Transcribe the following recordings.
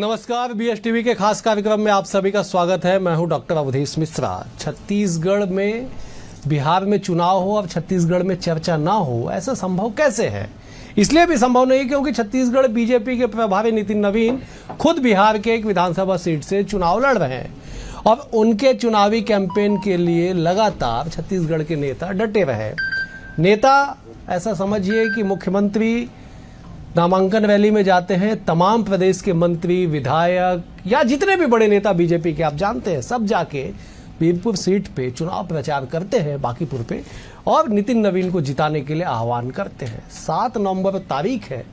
नमस्कार, BS TV के खास कार्यक्रम में आप सभी का स्वागत है। मैं हूं डॉक्टर अवधेश मिश्रा। छत्तीसगढ़ में बिहार में चुनाव हो, अब छत्तीसगढ़ में चर्चा ना हो, ऐसा संभव कैसे है? इसलिए भी संभव नहीं क्योंकि छत्तीसगढ़ बीजेपी के प्रभारी नितिन नवीन खुद बिहार के एक विधानसभा सीट से चुनाव लड़ रहे हैं और उनके चुनावी कैंपेन के लिए लगातार छत्तीसगढ़ के नेता डटे रहे। नेता ऐसा समझिए कि मुख्यमंत्री नामांकन रैली में जाते हैं, तमाम प्रदेश के मंत्री, विधायक या जितने भी बड़े नेता बीजेपी के आप जानते हैं, सब जाके बीरपुर सीट पे चुनाव प्रचार करते हैं, बांकीपुर पे, और नितिन नवीन को जिताने के लिए आह्वान करते हैं। 7 नवंबर तारीख है,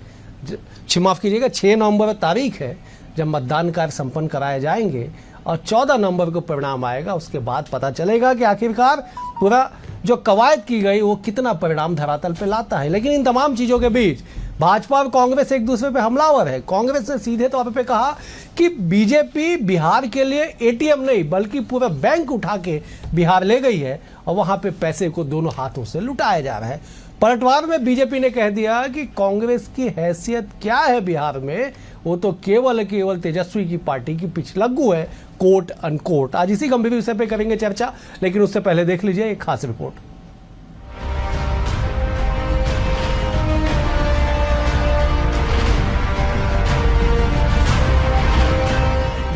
माफ कीजिएगा 6 नवंबर तारीख है जब मतदान कार्य संपन्न कराए जाएंगे और 14 नवंबर को परिणाम आएगा। उसके बाद पता चलेगा कि आखिरकार पूरा जो कवायद की गई वो कितना परिणाम धरातल पे लाता है। लेकिन इन तमाम चीजों के बीच भाजपा और कांग्रेस एक दूसरे पे हमलावर है। कांग्रेस ने सीधे तौर पे कहा कि बीजेपी बिहार के लिए एटीएम नहीं बल्कि पूरा बैंक उठा के बिहार ले गई है और वहां पे पैसे को दोनों हाथों से लुटाया जा रहा है। पलटवार में बीजेपी ने कह दिया कि कांग्रेस की हैसियत क्या है बिहार में, वो तो केवल तेजस्वी की पार्टी की पिछलग्गू है, कोट अनकोट। आज इसी गंभीर विषय पे करेंगे चर्चा, लेकिन उससे पहले देख लीजिए एक खास रिपोर्ट।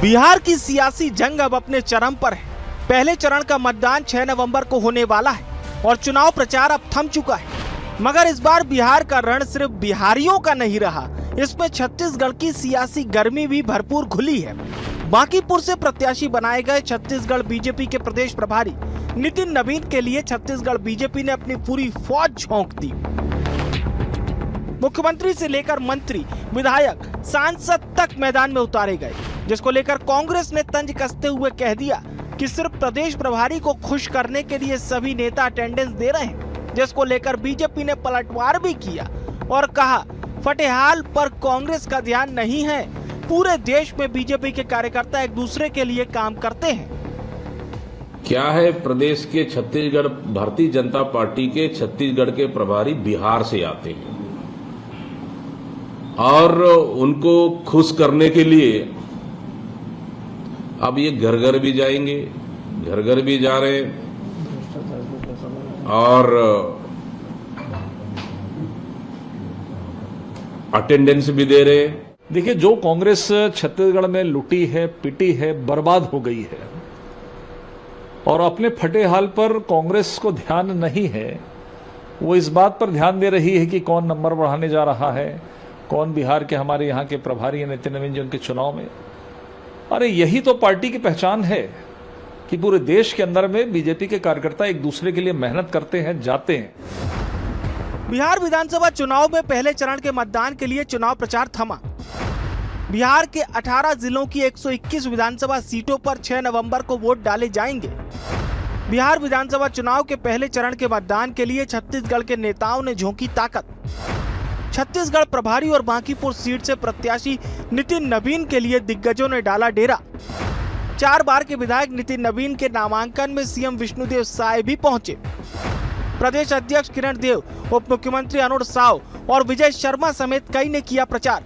बिहार की सियासी जंग अब अपने चरम पर है। पहले चरण का मतदान 6 नवंबर को होने वाला है और चुनाव प्रचार अब थम चुका है। मगर इस बार बिहार का रण सिर्फ बिहारियों का नहीं रहा, इसमें छत्तीसगढ़ की सियासी गर्मी भी भरपूर घुली है। बांकीपुर से प्रत्याशी बनाए गए छत्तीसगढ़ बीजेपी के प्रदेश प्रभारी नितिन नवीन के लिए छत्तीसगढ़ बीजेपी ने अपनी पूरी फौज झोंक दी। मुख्यमंत्री से लेकर मंत्री, विधायक, सांसद तक मैदान में उतारे गए, जिसको लेकर कांग्रेस ने तंज कसते हुए कह दिया कि सिर्फ प्रदेश प्रभारी को खुश करने के लिए सभी नेता अटेंडेंस दे रहे हैं, जिसको लेकर बीजेपी ने पलटवार भी किया और कहा फटेहाल पर कांग्रेस का ध्यान नहीं है, पूरे देश में बीजेपी के कार्यकर्ता एक दूसरे के लिए काम करते हैं। क्या है, प्रदेश के छत्तीसगढ़ भारतीय जनता पार्टी के छत्तीसगढ़ के प्रभारी बिहार से आते हैं और उनको खुश करने के लिए अब ये घर घर भी जाएंगे, घर घर भी जा रहे हैं और अटेंडेंस भी दे रहे हैं। देखिए, जो कांग्रेस छत्तीसगढ़ में लुटी है, पिटी है, बर्बाद हो गई है और अपने फटे हाल पर कांग्रेस को ध्यान नहीं है। वो इस बात पर ध्यान दे रही है कि कौन नंबर बढ़ाने जा रहा है, कौन बिहार के हमारे यहाँ के प्रभारी हैं नितिन नवीन जी उनके चुनाव में। अरे यही तो पार्टी की पहचान है कि पूरे देश के अंदर में बीजेपी के कार्यकर्ता एक दूसरे के लिए मेहनत करते हैं, जाते हैं। बिहार विधानसभा चुनाव में पहले चरण के मतदान के लिए चुनाव प्रचार थमा। बिहार के 18 जिलों की 121 विधानसभा सीटों पर 6 नवंबर को वोट डाले जाएंगे। बिहार विधानसभा चुनाव के पहले चरण के मतदान के लिए छत्तीसगढ़ के नेताओं ने झोंकी ताकत। छत्तीसगढ़ प्रभारी और बांकीपुर सीट से प्रत्याशी नितिन नवीन के लिए दिग्गजों ने डाला डेरा। 4 बार के विधायक नितिन नवीन के नामांकन में सीएम विष्णुदेव साय भी पहुंचे। प्रदेश अध्यक्ष किरण देव, उप मुख्यमंत्री अरुण साव और विजय शर्मा समेत कई ने किया प्रचार।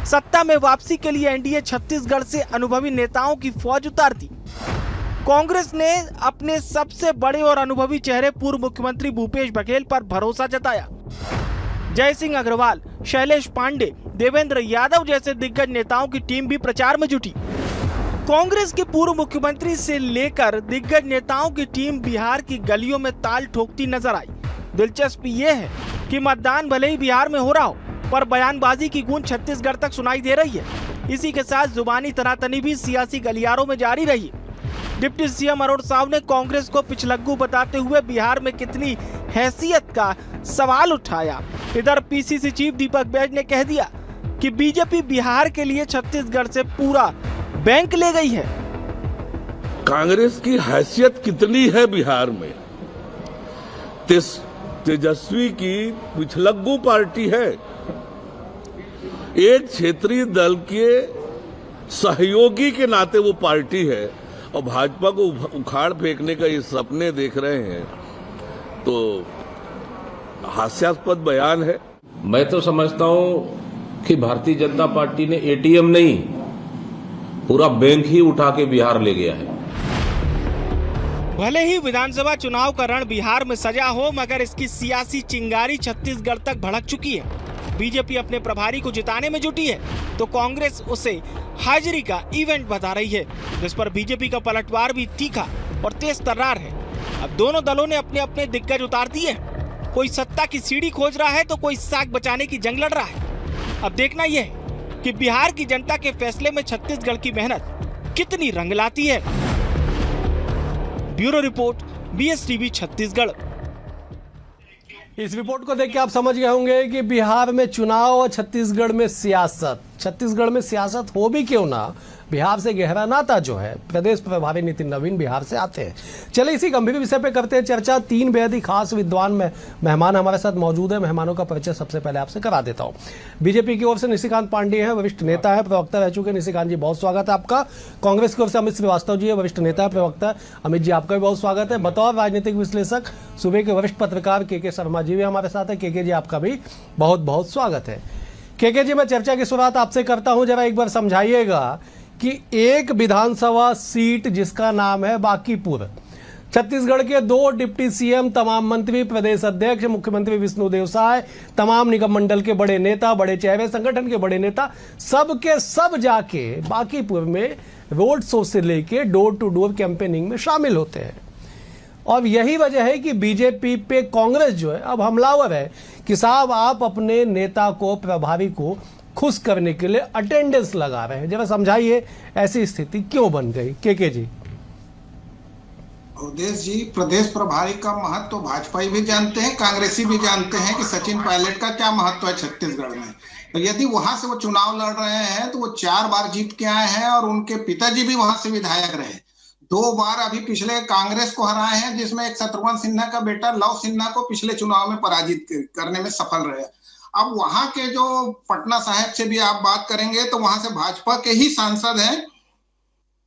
सत्ता में वापसी के लिए एनडीए छत्तीसगढ़ से अनुभवी नेताओं की फौज उतार दी। कांग्रेस ने अपने सबसे बड़े और अनुभवी चेहरे पूर्व मुख्यमंत्री भूपेश बघेल पर भरोसा जताया। जय सिंह अग्रवाल, शैलेश पांडे, देवेंद्र यादव जैसे दिग्गज नेताओं की टीम भी प्रचार में जुटी। कांग्रेस के पूर्व मुख्यमंत्री से लेकर दिग्गज नेताओं की टीम बिहार की गलियों में ताल ठोकती नजर आई। दिलचस्प ये है कि मतदान भले ही बिहार में हो रहा हो, पर बयानबाजी की गूंज छत्तीसगढ़ तक सुनाई दे रही है। इसी के साथ जुबानी तनातनी भी सियासी गलियारों में जारी रही। डिप्टी सीएम अरुण साव ने कांग्रेस को पिछलग्गू बताते हुए बिहार में कितनी हैसियत का सवाल उठाया। इधर पीसीसी चीफ दीपक बैज ने कह दिया कि बीजेपी बिहार के लिए छत्तीसगढ़ से पूरा बैंक ले गई है। कांग्रेस की हैसियत कितनी है बिहार में? तेजस्वी की पिछलग्गू पार्टी है, एक क्षेत्रीय दल के सहयोगी के नाते वो पार्टी है और भाजपा को उखाड़ फेंकने का ये सपने देख रहे हैं, तो हास्यास्पद बयान है। मैं तो समझता हूं कि भारतीय जनता पार्टी ने एटीएम नहीं, पूरा बैंक ही उठा के बिहार ले गया है। भले ही विधानसभा चुनाव का रण बिहार में सजा हो, मगर इसकी सियासी चिंगारी छत्तीसगढ़ तक भड़क चुकी है। बीजेपी अपने प्रभारी को जिताने में जुटी है तो कांग्रेस उसे हाजिरी का इवेंट बता रही है, जिस पर बीजेपी का पलटवार भी तीखा और तेज तर्रार है। अब दोनों दलों ने अपने अपने दिग्गज उतार दिए। कोई सत्ता की सीढ़ी खोज रहा है तो कोई साख बचाने की जंग लड़ रहा है। अब देखना यह है कि बिहार की जनता के फैसले में छत्तीसगढ़ की मेहनत कितनी रंग लाती है। Bureau report, BSTV Chhattisgarh. इस रिपोर्ट को देख के आप समझ गए होंगे कि बिहार में चुनाव और छत्तीसगढ़ में सियासत। छत्तीसगढ़ में सियासत हो भी क्यों ना, बिहार से गहरा नाता जो है। प्रदेश प्रभारी नितिन नवीन बिहार से आते हैं। चलिए इसी गंभीर विषय पे करते हैं चर्चा। 3 बेहद ही खास विद्वान मेहमान हमारे साथ मौजूद है। मेहमानों का परिचय सबसे पहले आपसे करा देता हूं। बीजेपी की ओर से निशिकांत पांडेय है, वरिष्ठ नेता है, प्रवक्ता रह चुके। निशिकांत जी बहुत स्वागत है आपका। कांग्रेस की ओर से अमित श्रीवास्तव जी है, वरिष्ठ नेता है, प्रवक्ता। अमित जी आपका भी बहुत स्वागत है। बतौर राजनीतिक विश्लेषक सूबे के वरिष्ठ पत्रकार के शर्मा जी भी हमारे साथ है। के जी आपका भी बहुत बहुत स्वागत है। के जी मैं चर्चा की शुरुआत आपसे करता हूं। जरा एक बार समझाइएगा कि एक विधानसभा सीट जिसका नाम है बांकीपुर, छत्तीसगढ़ के 2 डिप्टी सीएम, तमाम मंत्री, प्रदेश अध्यक्ष, मुख्यमंत्री विष्णुदेव साय, तमाम निगम मंडल के बड़े नेता, बड़े चेहरे, संगठन के बड़े नेता, सब के सब जाके बांकीपुर में रोड शो से लेके डोर टू डोर कैंपेनिंग में शामिल होते हैं। और यही वजह है कि बीजेपी पे कांग्रेस जो है अब हमलावर है कि साहब आप अपने नेता को, प्रभारी को खुश करने के लिए अटेंडेंस लगा रहे हैं। जरा समझाइए ऐसी स्थिति क्यों बन गई। के जी। उदेश जी, प्रदेश प्रभारी का महत्व तो भाजपाई भी जानते हैं, कांग्रेसी भी जानते हैं कि सचिन पायलट का क्या महत्व है छत्तीसगढ़ में। तो यदि वहां से वो चुनाव लड़ रहे हैं तो वो 4 बार जीत के आए हैं और उनके पिताजी भी वहां से विधायक रहे। 2 बार अभी पिछले कांग्रेस को हराए हैं, जिसमें एक शत्रुघ्न सिन्हा का बेटा लव सिन्हा को पिछले चुनाव में पराजित करने में सफल रहे। अब वहां के जो पटना साहिब से भी आप बात करेंगे तो वहां से भाजपा के ही सांसद हैं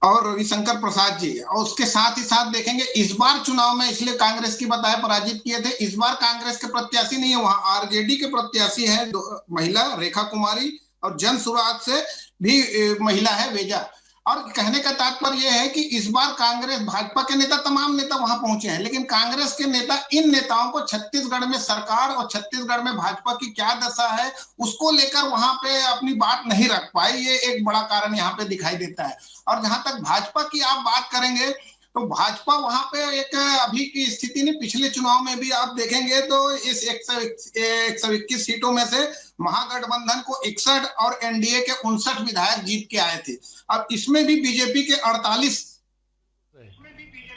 और रविशंकर प्रसाद जी, और उसके साथ ही साथ देखेंगे इस बार चुनाव में इसलिए कांग्रेस की बताए पराजित किए थे। इस बार कांग्रेस के प्रत्याशी नहीं है, वहां आरजेडी के प्रत्याशी है महिला रेखा कुमारी, और जन सुराज से भी महिला है वेजा। और कहने का तात्पर्य यह है कि इस बार कांग्रेस, भाजपा के नेता, तमाम नेता वहां पहुंचे हैं, लेकिन कांग्रेस के नेता इन नेताओं को छत्तीसगढ़ में सरकार और छत्तीसगढ़ में भाजपा की क्या दशा है उसको लेकर वहां पे अपनी बात नहीं रख पाए। ये एक बड़ा कारण यहाँ पे दिखाई देता है। और जहां तक भाजपा की आप बात करेंगे तो भाजपा वहां पे एक अभी की स्थिति नहीं, पिछले चुनाव में भी आप देखेंगे तो इस 121 सीटों में से महागठबंधन को 61 और एनडीए के 59 विधायक जीत के आए थे। अब इसमें भी बीजेपी के 48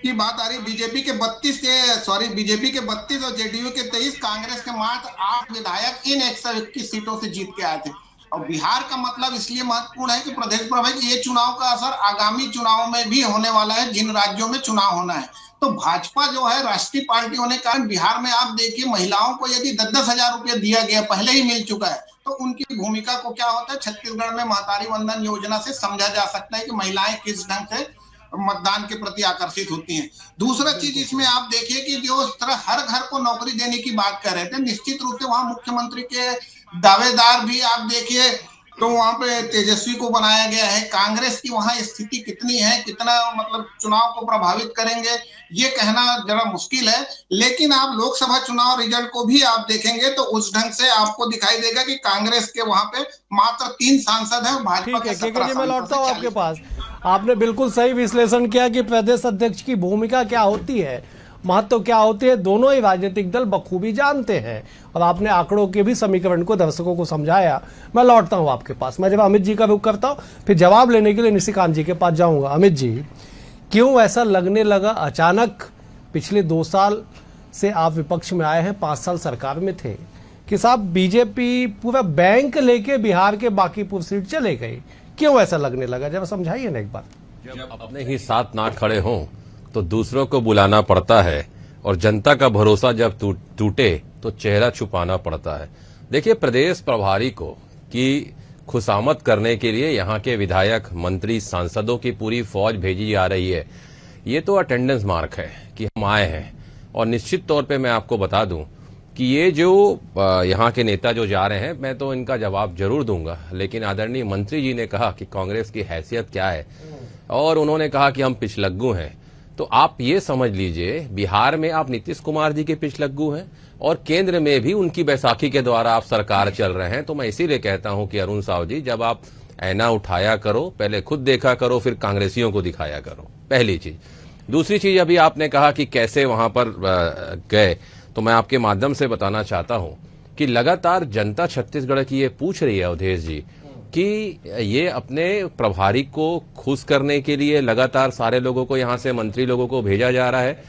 की बात आ रही, बीजेपी के 32 और जेडीयू के 23, कांग्रेस के मात्र 8 विधायक इन 121 सीटों से जीत के आए थे। और बिहार का मतलब इसलिए महत्वपूर्ण है कि प्रदेश प्रभारी ये चुनाव का असर आगामी चुनाव में भी होने वाला है, जिन राज्यों में चुनाव होना है। तो भाजपा जो है राष्ट्रीय पार्टी होने के कारण बिहार में आप देखिए महिलाओं को यदि 10-10 हजार रुपया दिया गया, पहले ही मिल चुका है, तो उनकी भूमिका को क्या होता है छत्तीसगढ़ में महतारी वंदन योजना से समझा जा सकता है कि महिलाएं किस ढंग से मतदान के प्रति आकर्षित होती हैं। दूसरा चीज इसमें आप देखिए कि जो इस तरह हर घर को नौकरी देने की बात कर रहे थे, निश्चित रूप से वहां मुख्यमंत्री के दावेदार भी आप देखिए तो वहां पे तेजस्वी को बनाया गया है। कांग्रेस की वहां स्थिति कितनी है, कितना मतलब चुनाव को प्रभावित करेंगे ये कहना जरा मुश्किल है। लेकिन आप लोकसभा चुनाव रिजल्ट को भी आप देखेंगे तो उस ढंग से आपको दिखाई देगा कि कांग्रेस के वहां पे मात्र 3 सांसद हैं, भाजपा के 17 सांसद। मैं लौटता हूं आपके पास। आपने बिल्कुल सही विश्लेषण किया कि प्रदेश अध्यक्ष की भूमिका क्या होती है, महत्व क्या होती है, दोनों ही राजनीतिक दल बखूबी जानते हैं। और आपने आंकड़ों के भी समीकरण को दर्शकों को समझाया। मैं लौटता हूं आपके पास। मैं जब अमित जी का रुख करता हूं, फिर जवाब लेने के लिए निशिकांत जी के पास जाऊंगा। अमित जी, क्यों ऐसा लगने लगा अचानक, पिछले 2 साल से आप विपक्ष में आए हैं, 5 साल सरकार में थे, कि साहब बीजेपी पूरा बैंक लेके बिहार के बांकीपुर सीट चले गई? क्यों ऐसा लगने लगा, जरा समझाइए ना एक बार। जब अपने ही साथ ना खड़े हों तो दूसरों को बुलाना पड़ता है, और जनता का भरोसा जब टूटे तो चेहरा छुपाना पड़ता है। देखिए, प्रदेश प्रभारी को की खुशामद करने के लिए यहाँ के विधायक, मंत्री, सांसदों की पूरी फौज भेजी जा रही है। ये तो अटेंडेंस मार्क है कि हम आए हैं। और निश्चित तौर पे मैं आपको बता दूं कि ये जो यहाँ के नेता जो जा रहे हैं, मैं तो इनका जवाब जरूर दूंगा, लेकिन आदरणीय मंत्री जी ने कहा कि कांग्रेस की हैसियत क्या है और उन्होंने कहा कि हम पिछलग्गू हैं। तो आप ये समझ लीजिए, बिहार में आप नीतीश कुमार जी के पिछलग्गू हैं और केंद्र में भी उनकी बैसाखी के द्वारा आप सरकार चल रहे हैं। तो मैं इसीलिए कहता हूं कि अरुण साव जी, जब आप ऐना उठाया करो, पहले खुद देखा करो, फिर कांग्रेसियों को दिखाया करो, पहली चीज। दूसरी चीज, अभी आपने कहा कि कैसे वहां पर गए, तो मैं आपके माध्यम से बताना चाहता हूं कि लगातार जनता छत्तीसगढ़ की ये पूछ रही है अवधेश जी कि ये अपने प्रभारी को खुश करने के लिए लगातार सारे लोगों को यहां से मंत्री लोगों को भेजा जा रहा है,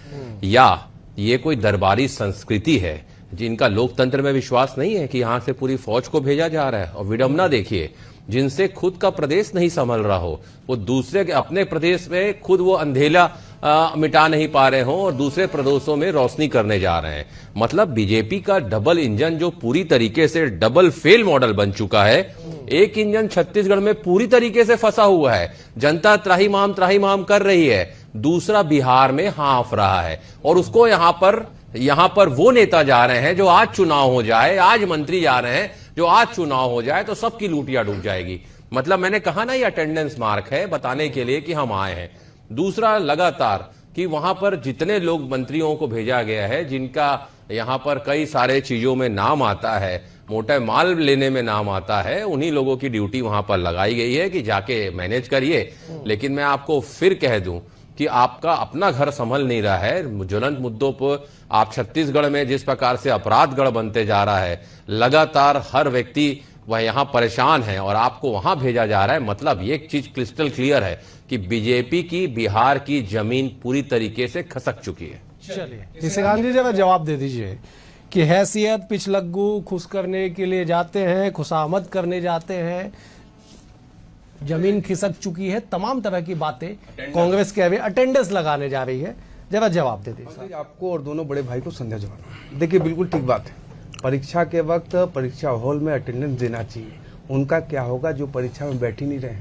या ये कोई दरबारी संस्कृति है जिनका लोकतंत्र में विश्वास नहीं है कि यहां से पूरी फौज को भेजा जा रहा है। और विडंबना देखिए, जिनसे खुद का प्रदेश नहीं संभल रहा हो, वो दूसरे के अपने प्रदेश में खुद वो अंधेला मिटा नहीं पा रहे हो और दूसरे प्रदेशों में रोशनी करने जा रहे हैं। मतलब बीजेपी का डबल इंजन जो पूरी तरीके से डबल फेल मॉडल बन चुका है। एक इंजन छत्तीसगढ़ में पूरी तरीके से फंसा हुआ है, जनता त्राहिमाम कर रही है, दूसरा बिहार में हाँफ रहा है और उसको यहां पर वो नेता जा रहे हैं जो आज चुनाव हो जाए, आज मंत्री जा रहे हैं जो आज चुनाव हो जाए तो सबकी लूटियां डूब जाएगी। मतलब मैंने कहा ना, ये अटेंडेंस मार्क है बताने के लिए कि हम आए हैं। दूसरा, लगातार कि वहां पर जितने लोग मंत्रियों को भेजा गया है, जिनका यहां पर कई सारे चीजों में नाम आता है, मोटा माल लेने में नाम आता है, उन्हीं लोगों की ड्यूटी वहां पर लगाई गई है कि जाके मैनेज करिए। लेकिन मैं आपको फिर कह दूं कि आपका अपना घर संभल नहीं रहा है। ज्वलंत मुद्दों पर आप छत्तीसगढ़ में जिस प्रकार से अपराधगढ़ बनते जा रहा है, लगातार हर व्यक्ति वह यहां परेशान है और आपको वहां भेजा जा रहा है। मतलब ये चीज क्रिस्टल क्लियर है कि बीजेपी की बिहार की जमीन पूरी तरीके से खसक चुकी है। चलिए निशिकांत जी, जरा जवाब दे दीजिए कि हैसियत पिछलग्गू खुश करने के लिए जाते हैं, खुशामद करने जाते हैं, जमीन खिसक चुकी है, तमाम तरह की बातें कांग्रेस के अटेंडेंस लगाने जा रही है। जरा जवाब दे दीजिए आपको और दोनों बड़े भाई को संध्या जवाब। देखिए, बिल्कुल ठीक बात है। परीक्षा के वक्त परीक्षा हॉल में अटेंडेंस देना चाहिए। उनका क्या होगा जो परीक्षा में बैठ ही नहीं रहे,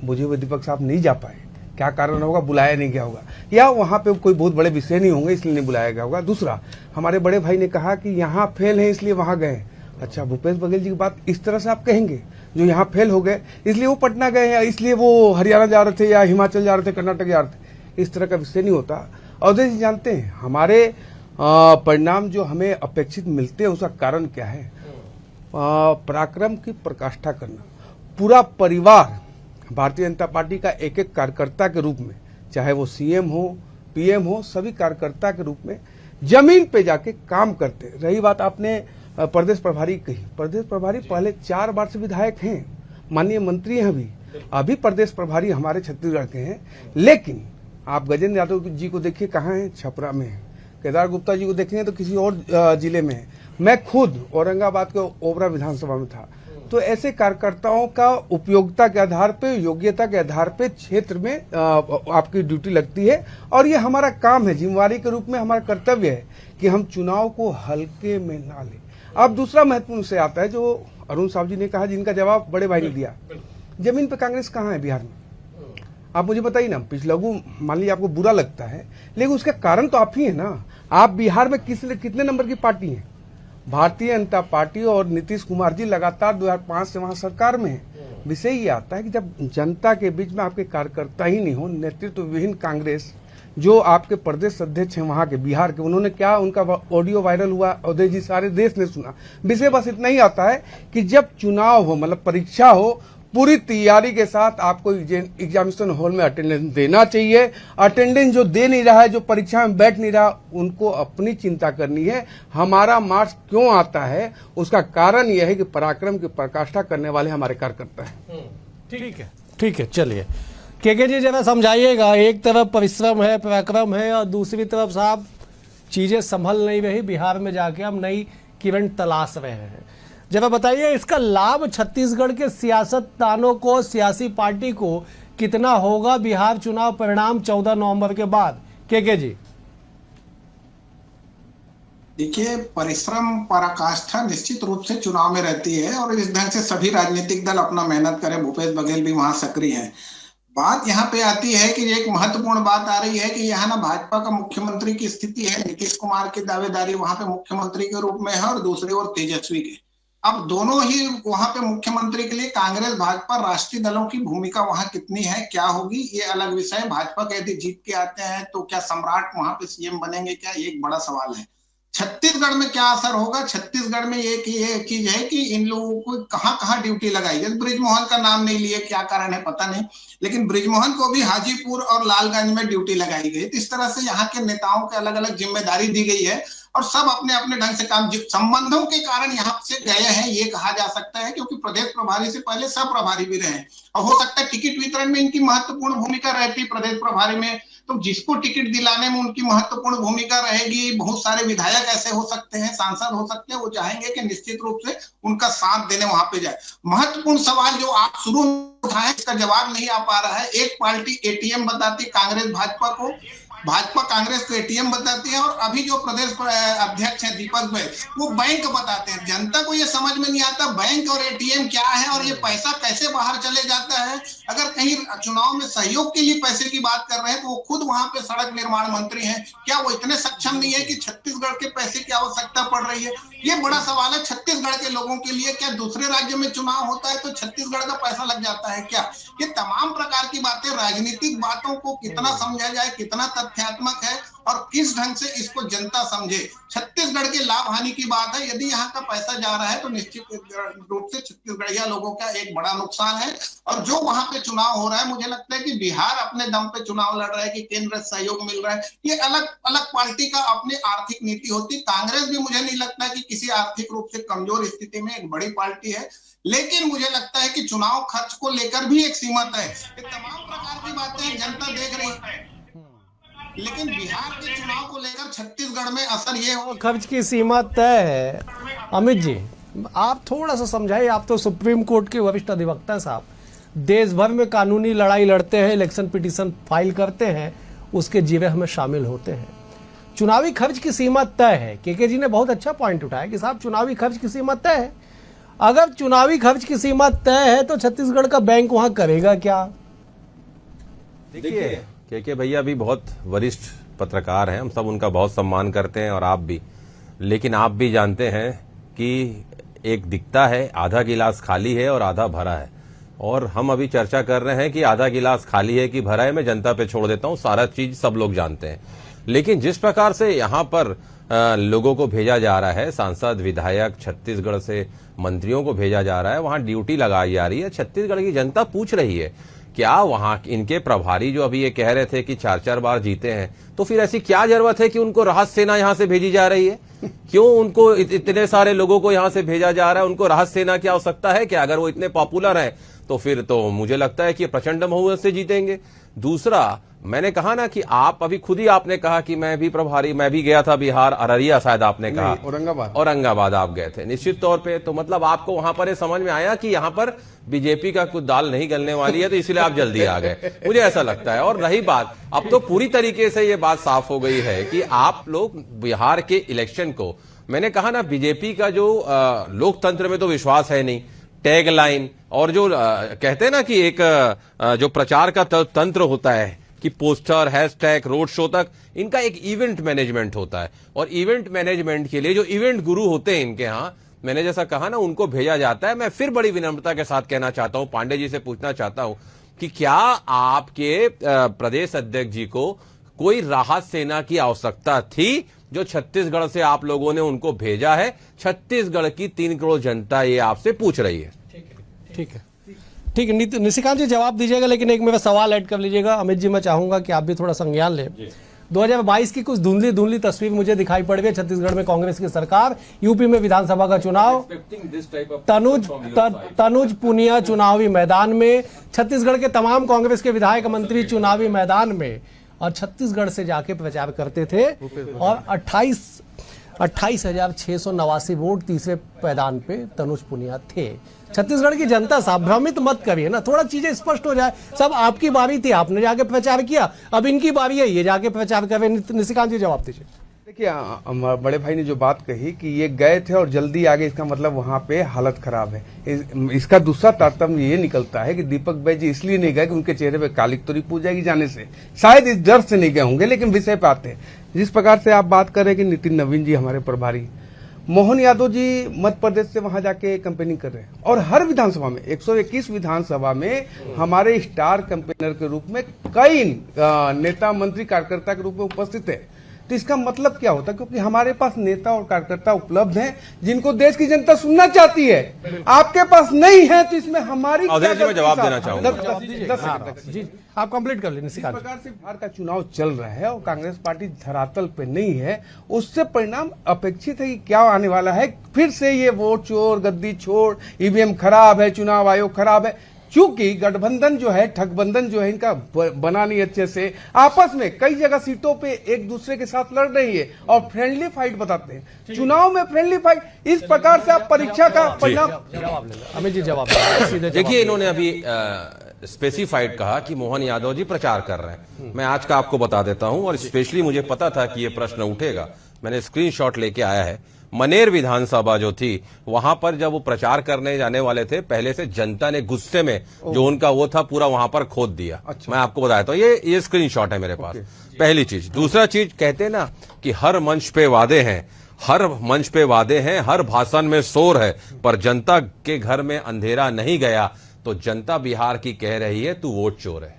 बुझे हुए दीपक साहब नहीं जा पाए, क्या कारण होगा? बुलाया नहीं गया होगा, या वहां पे कोई बहुत बड़े विषय नहीं होंगे इसलिए नहीं बुलाया गया होगा। दूसरा, हमारे बड़े भाई ने कहा कि यहाँ फेल है इसलिए वहां गए। अच्छा, भूपेश बघेल जी की बात इस तरह से आप कहेंगे, जो यहाँ फेल हो गए इसलिए वो पटना गए हैं, इसलिए वो हरियाणा जा रहे थे या हिमाचल जा रहे थे, कर्नाटक जा रहे थे, इस तरह का विषय नहीं होता। अवधेश जी जानते हैं हमारे परिणाम जो हमें अपेक्षित मिलते हैं उसका कारण क्या है? पराक्रम की प्रकाष्ठा करना। पूरा परिवार भारतीय जनता पार्टी का एक एक कार्यकर्ता के रूप में, चाहे वो सीएम हो, पीएम हो, सभी कार्यकर्ता के रूप में जमीन पे जाके काम करते। रही बात आपने प्रदेश प्रभारी कही, प्रदेश प्रभारी पहले 4 बार से विधायक हैं, माननीय मंत्री हैं, अभी प्रदेश प्रभारी हमारे छत्तीसगढ़ के हैं। लेकिन आप गजेंद्र यादव जी को देखिए कहाँ है, छपरा में है। केदार गुप्ता जी को देखेंगे तो किसी और जिले में है। मैं खुद औरंगाबाद के ओबरा विधानसभा में था। तो ऐसे कार्यकर्ताओं का उपयोगिता के आधार पे, योग्यता के आधार पे क्षेत्र में आपकी ड्यूटी लगती है और ये हमारा काम है, जिम्मेवारी के रूप में हमारा कर्तव्य है कि हम चुनाव को हल्के में ना लें। अब दूसरा महत्वपूर्ण से आता है जो अरुण साहब जी ने कहा, जिनका जवाब बड़े भाई ने दिया। जमीन पे कांग्रेस कहाँ है बिहार में? आप मुझे बताइए ना। पिछलग्गू मान लीजिए आपको बुरा लगता है, लेकिन उसका कारण तो आप ही है ना। आप बिहार में कितने नंबर की पार्टी है? भारतीय जनता पार्टी और नीतीश कुमार जी लगातार 2005 से वहां सरकार में है। विषय ये आता है कि जब जनता के बीच में आपके कार्यकर्ता ही नहीं हो, नेतृत्व विहीन कांग्रेस, जो आपके प्रदेश अध्यक्ष हैं वहां के बिहार के, उन्होंने क्या, उनका ऑडियो वायरल हुआ, अवधेश जी, सारे देश ने सुना। विषय बस इतना ही आता है कि जब चुनाव हो, मतलब परीक्षा हो, पूरी तैयारी के साथ आपको एग्जामिनेशन हॉल में अटेंडेंस देना चाहिए। अटेंडेंस जो दे नहीं रहा है, जो परीक्षा में बैठ नहीं रहा, उनको अपनी चिंता करनी है। हमारा मार्क्स क्यों आता है उसका कारण यह है कि पराक्रम की पराकाष्ठा करने वाले हमारे कार्यकर्ता हैं। ठीक है। चलिए के जी, जरा समझाइएगा। एक तरफ परिश्रम है, पराक्रम है, और दूसरी तरफ साहब चीजें संभल नहीं रही, बिहार में जाके हम नई किरण तलाश रहे हैं। जरा बताइए, इसका लाभ छत्तीसगढ़ के सियासतदानों को, सियासी पार्टी को कितना होगा बिहार चुनाव परिणाम 14 नवंबर के बाद? के जी देखिए, परिश्रम पराकाष्ठा निश्चित रूप से चुनाव में रहती है और इस ढंग से सभी राजनीतिक दल अपना मेहनत करें। भूपेश बघेल भी वहां सक्रिय हैं। बात यहाँ पे आती है कि एक महत्वपूर्ण बात आ रही है कि यहाँ ना भाजपा का मुख्यमंत्री की स्थिति है, नीतीश कुमार की दावेदारी वहां पे मुख्यमंत्री के रूप में है और दूसरी ओर तेजस्वी के। अब दोनों ही वहां पे मुख्यमंत्री के लिए कांग्रेस भाजपा राष्ट्रीय दलों की भूमिका वहां कितनी है, क्या होगी, ये अलग विषय है। भाजपा के यदि जीत के आते हैं तो क्या सम्राट वहां पे सीएम बनेंगे, क्या, ये एक बड़ा सवाल है। छत्तीसगढ़ में क्या असर होगा, छत्तीसगढ़ में ये चीज है कि इन लोगों को कहाँ कहाँ ड्यूटी लगाई। जैसे बृजमोहन का नाम नहीं लिए, क्या कारण है पता नहीं, लेकिन बृजमोहन को भी हाजीपुर और लालगंज में ड्यूटी लगाई गई। तो इस तरह से यहाँ के नेताओं को अलग अलग जिम्मेदारी दी गई है और सब अपने अपने ढंग से काम, संबंधों के कारण यहाँ से गए हैं ये कहा जा सकता है, क्योंकि प्रदेश प्रभारी से पहले सब प्रभारी भी रहे और हो सकता है टिकट वितरण में इनकी महत्वपूर्ण भूमिका रहती प्रदेश प्रभारी में, तो जिसको टिकट दिलाने में उनकी महत्वपूर्ण भूमिका रहेगी। बहुत सारे विधायक ऐसे हो सकते हैं, सांसद हो सकते हैं, वो चाहेंगे कि निश्चित रूप से उनका साथ देने वहां पे जाए। महत्वपूर्ण सवाल जो आप शुरू में उठाए, इसका जवाब नहीं आ पा रहा है। एक पार्टी एटीएम बताती कांग्रेस भाजपा को, भाजपा कांग्रेस को एटीएम बताती है, और अभी जो प्रदेश अध्यक्ष है दीपक भाई, वो बैंक बताते हैं। जनता को ये समझ में नहीं आता बैंक और एटीएम क्या है और ये पैसा कैसे बाहर चले जाता है। अगर कहीं चुनाव में सहयोग के लिए पैसे की बात कर रहे हैं तो वो खुद वहां पे सड़क निर्माण मंत्री हैं, क्या वो इतने सक्षम नहीं है कि छत्तीसगढ़ के पैसे की आवश्यकता पड़ रही है? ये बड़ा सवाल है छत्तीसगढ़ के लोगों के लिए। क्या दूसरे राज्यों में चुनाव होता है तो छत्तीसगढ़ का पैसा लग जाता है क्या? ये तमाम प्रकार की बातें, राजनीतिक बातों को कितना समझा जाए, कितना तथ्यात्मक है और किस ढंग से इसको जनता समझे, छत्तीसगढ़ के लाभ हानि की बात है। यदि यहाँ का पैसा जा रहा है तो निश्चित रूप से छत्तीसगढ़िया लोगों का एक बड़ा नुकसान है। और जो वहां पे चुनाव हो रहा है, मुझे लगता है कि बिहार अपने दम पे चुनाव लड़ रहा है कि केंद्र सहयोग मिल रहा है, ये अलग अलग पार्टी का अपनी आर्थिक नीति होती। कांग्रेस भी मुझे नहीं लगता कि किसी आर्थिक रूप से कमजोर स्थिति में एक बड़ी पार्टी है, लेकिन मुझे लगता है कि चुनाव खर्च को लेकर भी एक सीमित है। ये तमाम प्रकार की बातें जनता देख रही है, लेकिन बिहार के चुनाव को लेकर छत्तीसगढ़ में असर ये हो, खर्च की सीमा तय है। अमित जी, आप थोड़ा सा समझाइए, आप तो सुप्रीम कोर्ट के वरिष्ठ अधिवक्ता हैं साहब, देश भर में कानूनी लड़ाई लड़ते हैं, इलेक्शन पिटीशन फाइल करते हैं, उसके जिरह में शामिल होते हैं। चुनावी खर्च की सीमा तय है। के जी ने बहुत अच्छा पॉइंट उठाया कि साहब चुनावी खर्च की सीमा तय है। अगर चुनावी खर्च की सीमा तय है तो छत्तीसगढ़ का बैंक वहां करेगा क्या? देखिए, के भैया भी बहुत वरिष्ठ पत्रकार हैं, हम सब उनका बहुत सम्मान करते हैं और आप भी, लेकिन आप भी जानते हैं कि एक दिखता है आधा गिलास खाली है और आधा भरा है, और हम अभी चर्चा कर रहे हैं कि आधा गिलास खाली है कि भरा है, मैं जनता पे छोड़ देता हूं, सारा चीज सब लोग जानते हैं। लेकिन जिस प्रकार से यहाँ पर लोगों को भेजा जा रहा है, सांसद विधायक छत्तीसगढ़ से मंत्रियों को भेजा जा रहा है, वहां ड्यूटी लगाई जा रही है, छत्तीसगढ़ की जनता पूछ रही है क्या वहां इनके प्रभारी जो अभी ये कह रहे थे कि 4-4 बार जीते हैं, तो फिर ऐसी क्या जरूरत है कि उनको राहत सेना यहां से भेजी जा रही है? क्यों उनको इतने सारे लोगों को यहां से भेजा जा रहा है? उनको राहत सेना की आवश्यकता है क्या? अगर वो इतने पॉपुलर हैं तो फिर तो मुझे लगता है कि प्रचंड बहुमत से जीतेंगे। दूसरा, मैंने कहा ना कि आप अभी खुद ही आपने कहा कि मैं भी प्रभारी, मैं भी गया था बिहार, अररिया शायद आपने कहा, औरंगाबाद आप गए थे निश्चित तौर पे, तो मतलब आपको वहां पर ये समझ में आया कि यहाँ पर बीजेपी का कुछ दाल नहीं गलने वाली है, तो इसलिए आप जल्दी आ गए, मुझे ऐसा लगता है। और रही बात, अब तो पूरी तरीके से ये बात साफ हो गई है कि आप लोग बिहार के इलेक्शन को, मैंने कहा ना बीजेपी का जो लोकतंत्र में तो विश्वास है नहीं, टैग लाइन और जो कहते हैं ना कि एक जो प्रचार का तंत्र होता है कि पोस्टर, हैशटैग, रोड शो तक इनका एक इवेंट मैनेजमेंट होता है, और इवेंट मैनेजमेंट के लिए जो इवेंट गुरु होते हैं इनके यहाँ, मैंने जैसा कहा ना, उनको भेजा जाता है। मैं फिर बड़ी विनम्रता के साथ कहना चाहता हूं, पांडे जी से पूछना चाहता हूं कि क्या आपके प्रदेश अध्यक्ष जी को कोई राहत सेना की आवश्यकता थी जो छत्तीसगढ़ से आप लोगों ने उनको भेजा है? छत्तीसगढ़ की 3 करोड़ जनता ये आपसे पूछ रही है। ठीक है, निशिकांत जी जवाब दीजिएगा, लेकिन एक मेरा सवाल ऐड कर लीजिएगा। अमित जी, मैं चाहूंगा कि आप भी थोड़ा संज्ञान लें। 2022 की कुछ धुंधली तस्वीर मुझे दिखाई पड़ गई। छत्तीसगढ़ में कांग्रेस की सरकार, यूपी में विधानसभा का चुनाव, तनुज पुनिया चुनावी मैदान में, छत्तीसगढ़ के तमाम कांग्रेस के विधायक मंत्री चुनावी मैदान में, और छत्तीसगढ़ से जाके प्रचार करते थे, और 28,689 वोट तीसरे मैदान पे तनुज पुनिया थे। छत्तीसगढ़ की जनता साहब भ्रमित मत करिए ना, थोड़ा चीजें स्पष्ट हो जाए। सब आपकी बारी थी, आपने जाके प्रचार किया, अब इनकी बारी है, ये जाके प्रचार कर रहे। निशिकांत जी जवाब दीजिए। देखिए बड़े भाई ने जो बात कही कि ये गए थे और जल्दी आ गए, इसका मतलब वहां पे हालत खराब है। इसका दूसरा तारतम्य ये निकलता है कि दीपक भाई जी इसलिए नहीं गए कि उनके चेहरे पे कालिक तो नहीं पूज जाएगी जाने से, शायद इस डर से नहीं गए होंगे। लेकिन विषय पे आते हैं, जिस प्रकार से आप बात कर रहे हैं कि नितिन नवीन जी हमारे प्रभारी, मोहन यादव जी मध्य प्रदेश से वहां जाके कैंपेनिंग कर रहे हैं और हर विधानसभा में 121 विधानसभा में हमारे स्टार कैंपेनर के रूप में कई नेता मंत्री कार्यकर्ता के रूप में उपस्थित है। तो इसका मतलब क्या होता है, क्योंकि हमारे पास नेता और कार्यकर्ता उपलब्ध हैं जिनको देश की जनता सुनना चाहती है। आपके पास नहीं है तो इसमें हमारी अवधेश जी, मैं जवाब देना चाहूंगा। 10 सेकंड जी आप कंप्लीट कर लें। इस प्रकार से बिहार का चुनाव चल रहा है और कांग्रेस पार्टी धरातल पे नहीं है, उससे परिणाम अपेक्षित है कि क्या आने वाला है। फिर से ये वोट चोर, गद्दी छोड़, ईवीएम खराब है, चुनाव आयोग खराब है। क्योंकि गठबंधन जो है, ठगबंधन जो है, इनका बना नहीं अच्छे से, आपस में कई जगह सीटों पे एक दूसरे के साथ लड़ रही है और फ्रेंडली फाइट बताते हैं। चुनाव में फ्रेंडली फाइट, इस प्रकार से आप परीक्षा का परिणाम। जवाब ले लो अमित जी, जवाब सीधे। देखिए, इन्होंने अभी स्पेसिफाइड कहा कि मोहन यादव जी प्रचार कर रहे हैं। मैं आज का आपको बता देता हूं, और स्पेशली मुझे पता था कि ये प्रश्न उठेगा, मैंने स्क्रीनशॉट लेके आया है। मनेर विधानसभा जो थी, वहां पर जब वो प्रचार करने जाने वाले थे, पहले से जनता ने गुस्से में जो उनका वो था पूरा वहां पर खोद दिया। अच्छा। मैं आपको बताया था, ये स्क्रीनशॉट है मेरे पास। पहली चीज। दूसरा चीज, कहते हैं ना कि हर मंच पे वादे हैं, हर मंच पे वादे हैं, हर भाषण में शोर है, पर जनता के घर में अंधेरा नहीं गया। तो जनता बिहार की कह रही है तू वोट चोर है।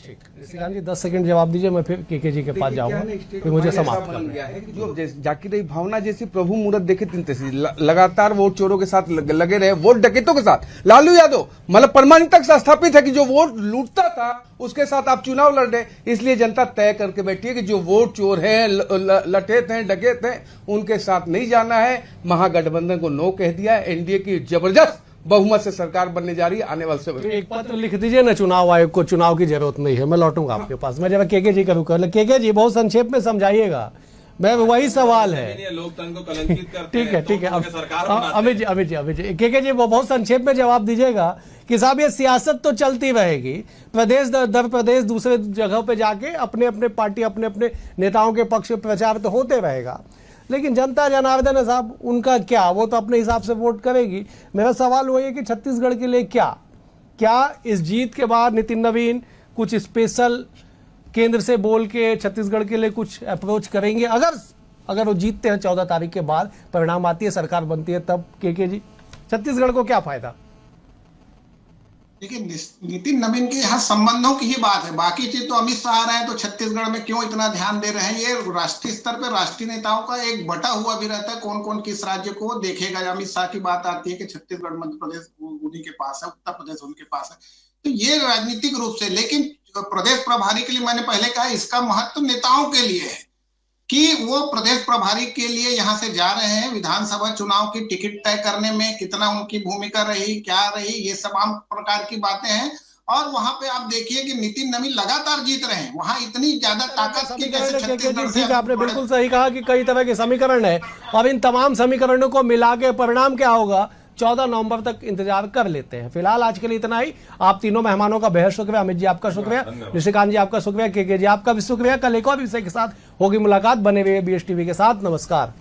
ठीक, श्रीकांत जी 10 सेकंड जवाब दीजिए, मैं फिर केके जी के पास जाऊंगा, फिर मुझे समाप्त बन करना गया है कि जो जाकिर रही भावना जैसी प्रभु मूर्त देखे तीन तैसी, लगातार वोट चोरों के साथ लगे रहे, वोट डकैतों के साथ। लालू यादव मतलब प्रमाणित तक स्थापित है कि जो वोट लूटता था उसके साथ आप चुनाव लड़ रहे, इसलिए जनता तय करके बैठी है कि जो वोट चोर है, लठेत हैं, डकैत हैं, उनके साथ नहीं जाना है। महागठबंधन को नो कह दिया है। एनडीए की जबरदस्त बहुमत से सरकार बनने जा रही है आने वाले समय। एक पत्र लिख दीजिए ना चुनाव आयोग को, चुनाव की जरूरत नहीं है। मैं लौटूंगा आपके पास। मैं जब केके जी का रुक, केके जी बहुत संक्षेप में समझाइएगा, मैं वही सवाल है। लोकतंत्र को कलंकित करते ठीक है, हैं, ठीक है। तो सरकार बनाते अमित जी केके जी वो बहुत संक्षेप में जवाब दीजिएगा कि साहब ये सियासत तो चलती रहेगी, प्रदेश दर प्रदेश दूसरे जगहों पे जाके अपने अपने पार्टी, अपने अपने नेताओं के पक्ष में प्रचार तो होते रहेगा, लेकिन जनता जनार्दन है साहब, उनका क्या, वो तो अपने हिसाब से वोट करेगी। मेरा सवाल वही है कि छत्तीसगढ़ के लिए क्या इस जीत के बाद नितिन नवीन कुछ स्पेशल केंद्र से बोल के छत्तीसगढ़ के लिए कुछ अप्रोच करेंगे? अगर वो जीतते हैं 14 तारीख के बाद, परिणाम आती है, सरकार बनती है, तब केके जी छत्तीसगढ़ को क्या फायदा? देखिए, नितिन नवीन के यहाँ संबंधों की ही बात है, बाकी चीज तो अमित शाह आ रहे हैं तो छत्तीसगढ़ में क्यों इतना ध्यान दे रहे हैं। ये राष्ट्रीय स्तर पे राष्ट्रीय नेताओं का एक बटा हुआ भी रहता है, कौन कौन किस राज्य को देखेगा। अमित शाह की बात आती है कि छत्तीसगढ़, मध्य प्रदेश उन्हीं के पास है, उत्तर प्रदेश उनके पास है, तो ये राजनीतिक रूप से। लेकिन प्रदेश प्रभारी के लिए मैंने पहले कहा, इसका महत्व नेताओं के लिए है कि वो प्रदेश प्रभारी के लिए यहाँ से जा रहे हैं। विधानसभा चुनाव की टिकट तय करने में कितना उनकी भूमिका रही, क्या रही, ये सब आम प्रकार की बातें हैं। और वहां पे आप देखिए कि नितिन नवीन लगातार जीत रहे हैं, वहां इतनी ज्यादा ताकत की जैसे छत्तीसगढ़ से। ठीक, आपने बिल्कुल सही कहा कि कई तरह के समीकरण है, अब इन तमाम समीकरणों को मिला के परिणाम क्या होगा 14 नवंबर तक इंतजार कर लेते हैं। फिलहाल आज के लिए इतना ही। आप तीनों मेहमानों का बेहद शुक्रिया। अमित जी आपका शुक्रिया, निशिकांत जी आपका शुक्रिया, केके जी आपका भी शुक्रिया। कल एक और विषय के साथ होगी मुलाकात। बने हुए BSTV के साथ। नमस्कार।